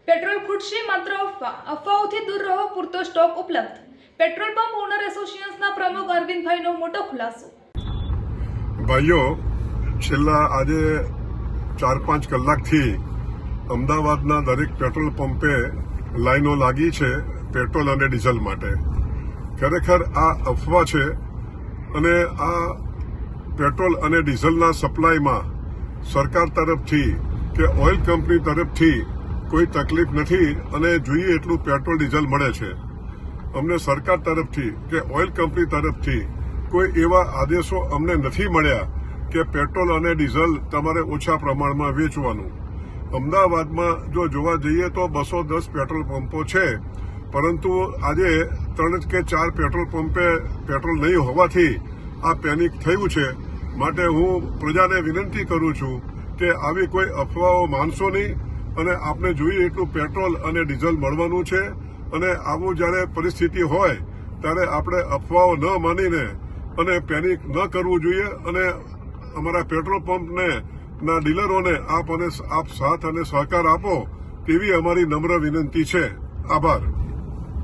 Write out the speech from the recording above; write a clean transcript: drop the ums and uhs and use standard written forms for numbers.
Petrol ખૂટશે માત્ર અફવાઓથી દૂર રહો, પૂરતો સ્ટોક ઉપલબ્ધ. પેટ્રોલ પંપ ઓનર એસોસિએશનના પ્રમુખ અરવિંદભાઈનો મોટો ખુલાસો. ભાઈઓ, છેલ્લા આજે 4-5 કલાકથી અમદાવાદના દરેક પેટ્રોલ પંપે લાઈનો લાગી છે પેટ્રોલ અને ડીઝલ માટે. ખરેખર આ અફવા છે અને આ પેટ્રોલ અને ડીઝલના સપ્લાયમાં સરકાર તરફથી કે ઓઇલ કંપની તરફથી કોઈ તકલીફ નથી અને જોઈએ એટલું પેટ્રોલ ડીઝલ મળે છે. અમને સરકાર તરફથી કે ઓઇલ કંપની તરફથી કોઈ એવા આદેશો અમને નથી મળ્યા કે પેટ્રોલ અને ડીઝલ તમારે ઓછા પ્રમાણમાં વેચવાનું. અમદાવાદમાં જો જોવા જઈએ તો 210 પેટ્રોલ પંપો છે, પરંતુ આજે 3 કે 4 પેટ્રોલ પંપે પેટ્રોલ નહીં હોવાથી આ પેનિક થયું છે. માટે હું પ્રજાને વિનંતી કરું છું કે આવી કોઈ અફવાઓ માનશો નહીં અને આપને જોઈએ એટલું પેટ્રોલ અને ડીઝલ મળવાનું છે. અને આવું જ્યારે પરિસ્થિતિ હોય ત્યારે આપણે અફવાઓ ન માનીને અને પેનિક ન કરવું જોઈએ. અને અમારા પેટ્રોલ પંપને ના ડીલરોને આપ સાથ અને સહકાર આપો તેવી અમારી નમ્ર વિનંતી છે. આભાર.